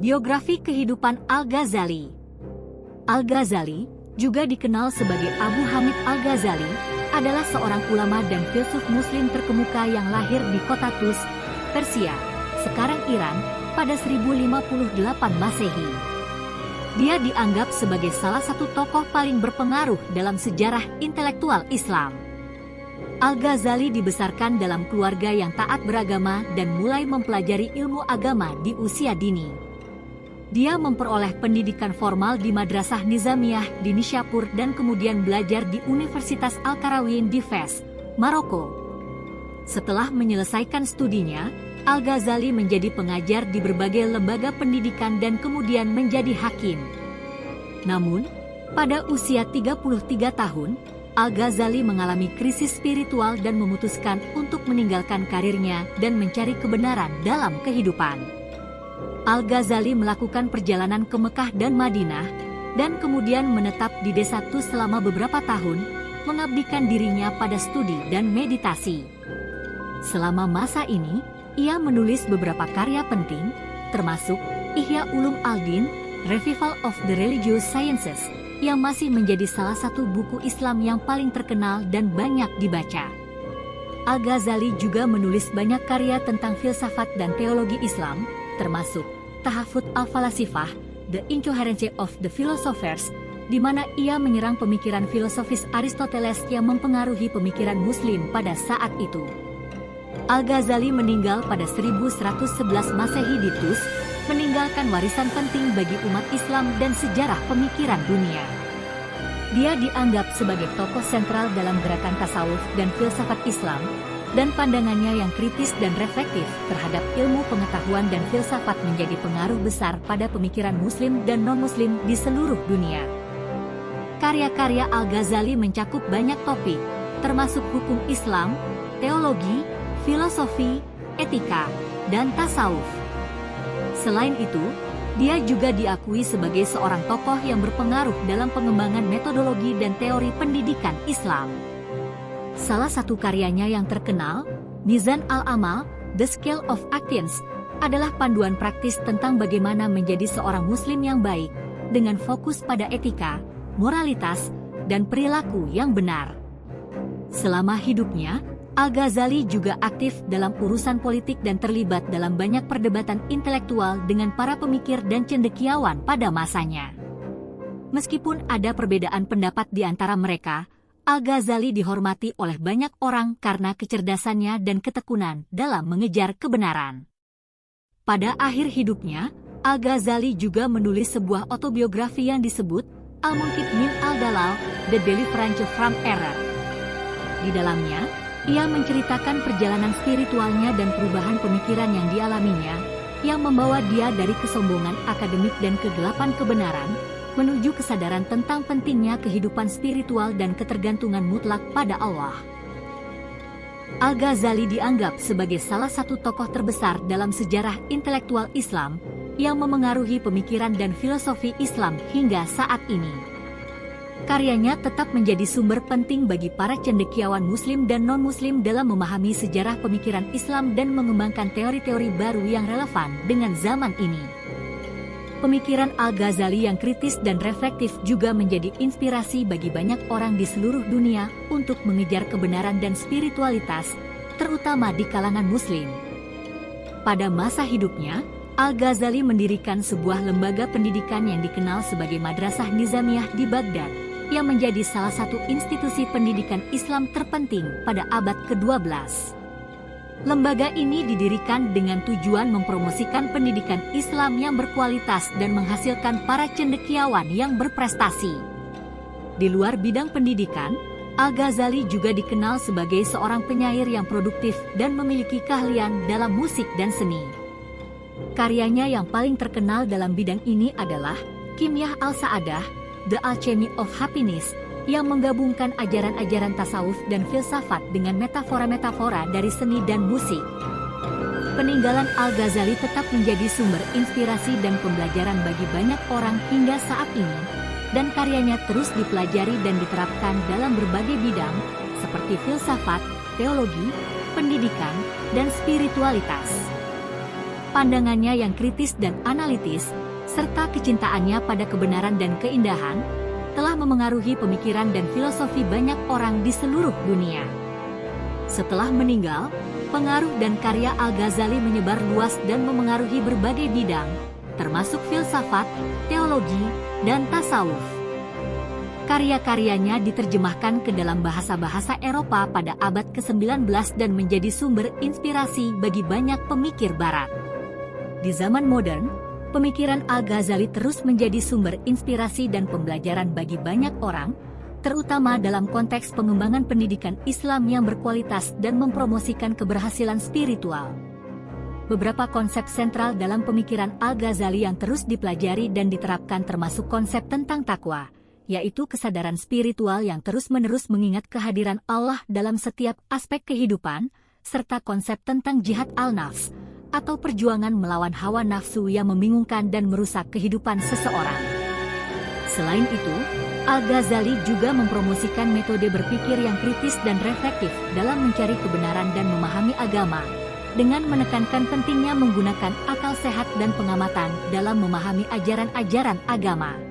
Biografi kehidupan Al-Ghazali. Al-Ghazali, juga dikenal sebagai Abu Hamid Al-Ghazali, adalah seorang ulama dan filsuf muslim terkemuka yang lahir di kota Tus, Persia, sekarang Iran, pada 1058 Masehi. Dia dianggap sebagai salah satu tokoh paling berpengaruh dalam sejarah intelektual Islam. Al-Ghazali dibesarkan dalam keluarga yang taat beragama dan mulai mempelajari ilmu agama di usia dini. Dia memperoleh pendidikan formal di Madrasah Nizamiyah di Nishapur dan kemudian belajar di Universitas Al-Qarawiyyin di Fes, Maroko. Setelah menyelesaikan studinya, Al-Ghazali menjadi pengajar di berbagai lembaga pendidikan dan kemudian menjadi hakim. Namun, pada usia 33 tahun, Al-Ghazali mengalami krisis spiritual dan memutuskan untuk meninggalkan karirnya dan mencari kebenaran dalam kehidupan. Al-Ghazali melakukan perjalanan ke Mekah dan Madinah, dan kemudian menetap di desa Tus selama beberapa tahun, mengabdikan dirinya pada studi dan meditasi. Selama masa ini, ia menulis beberapa karya penting, termasuk Ihya Ulum Al-Din, Revival of the Religious Sciences, yang masih menjadi salah satu buku Islam yang paling terkenal dan banyak dibaca. Al-Ghazali juga menulis banyak karya tentang filsafat dan teologi Islam, termasuk Tahafut Al-Falasifah, The Incoherency of the Philosophers, di mana ia menyerang pemikiran filosofis Aristoteles yang mempengaruhi pemikiran Muslim pada saat itu. Al-Ghazali meninggal pada 1111 Masehi di Tus, meninggalkan warisan penting bagi umat Islam dan sejarah pemikiran dunia. Dia dianggap sebagai tokoh sentral dalam gerakan tasawuf dan filsafat Islam, dan pandangannya yang kritis dan reflektif terhadap ilmu pengetahuan dan filsafat menjadi pengaruh besar pada pemikiran Muslim dan non-Muslim di seluruh dunia. Karya-karya Al-Ghazali mencakup banyak topik, termasuk hukum Islam, teologi, filosofi, etika, dan tasawuf. Selain itu, dia juga diakui sebagai seorang tokoh yang berpengaruh dalam pengembangan metodologi dan teori pendidikan Islam. Salah satu karyanya yang terkenal, Mizan al-Amal, The Scale of Actions, adalah panduan praktis tentang bagaimana menjadi seorang Muslim yang baik, dengan fokus pada etika, moralitas, dan perilaku yang benar. Selama hidupnya, Al-Ghazali juga aktif dalam urusan politik dan terlibat dalam banyak perdebatan intelektual dengan para pemikir dan cendekiawan pada masanya. Meskipun ada perbedaan pendapat di antara mereka, Al-Ghazali dihormati oleh banyak orang karena kecerdasannya dan ketekunan dalam mengejar kebenaran. Pada akhir hidupnya, Al-Ghazali juga menulis sebuah autobiografi yang disebut Al-Munqidh min Al-Dalal, The Deliverance from Error. Di dalamnya, ia menceritakan perjalanan spiritualnya dan perubahan pemikiran yang dialaminya, yang membawa dia dari kesombongan akademik dan kegelapan kebenaran, menuju kesadaran tentang pentingnya kehidupan spiritual dan ketergantungan mutlak pada Allah. Al-Ghazali dianggap sebagai salah satu tokoh terbesar dalam sejarah intelektual Islam, yang memengaruhi pemikiran dan filosofi Islam hingga saat ini. Karyanya tetap menjadi sumber penting bagi para cendekiawan Muslim dan non-Muslim dalam memahami sejarah pemikiran Islam dan mengembangkan teori-teori baru yang relevan dengan zaman ini. Pemikiran Al-Ghazali yang kritis dan reflektif juga menjadi inspirasi bagi banyak orang di seluruh dunia untuk mengejar kebenaran dan spiritualitas, terutama di kalangan Muslim. Pada masa hidupnya, Al-Ghazali mendirikan sebuah lembaga pendidikan yang dikenal sebagai Madrasah Nizamiyah di Baghdad, yang menjadi salah satu institusi pendidikan Islam terpenting pada abad ke-12. Lembaga ini didirikan dengan tujuan mempromosikan pendidikan Islam yang berkualitas dan menghasilkan para cendekiawan yang berprestasi. Di luar bidang pendidikan, Al-Ghazali juga dikenal sebagai seorang penyair yang produktif dan memiliki keahlian dalam musik dan seni. Karyanya yang paling terkenal dalam bidang ini adalah Kimyah Al-Sa'adah, The Alchemy of Happiness, yang menggabungkan ajaran-ajaran tasawuf dan filsafat dengan metafora-metafora dari seni dan musik. Peninggalan Al-Ghazali tetap menjadi sumber inspirasi dan pembelajaran bagi banyak orang hingga saat ini, dan karyanya terus dipelajari dan diterapkan dalam berbagai bidang, seperti filsafat, teologi, pendidikan, dan spiritualitas. pandangannya yang kritis dan analitis, serta kecintaannya pada kebenaran dan keindahan, telah memengaruhi pemikiran dan filosofi banyak orang di seluruh dunia. Setelah meninggal, pengaruh dan karya Al-Ghazali menyebar luas dan memengaruhi berbagai bidang, termasuk filsafat, teologi, dan tasawuf. Karya-karyanya diterjemahkan ke dalam bahasa-bahasa Eropa pada abad ke-19 dan menjadi sumber inspirasi bagi banyak pemikir Barat. Di zaman modern, pemikiran Al-Ghazali terus menjadi sumber inspirasi dan pembelajaran bagi banyak orang, terutama dalam konteks pengembangan pendidikan Islam yang berkualitas dan mempromosikan keberhasilan spiritual. Beberapa konsep sentral dalam pemikiran Al-Ghazali yang terus dipelajari dan diterapkan termasuk konsep tentang takwa, yaitu kesadaran spiritual yang terus-menerus mengingat kehadiran Allah dalam setiap aspek kehidupan, serta konsep tentang jihad al-nafs, atau perjuangan melawan hawa nafsu yang membingungkan dan merusak kehidupan seseorang. Selain itu, Al-Ghazali juga mempromosikan metode berpikir yang kritis dan reflektif dalam mencari kebenaran dan memahami agama, dengan menekankan pentingnya menggunakan akal sehat dan pengamatan dalam memahami ajaran-ajaran agama.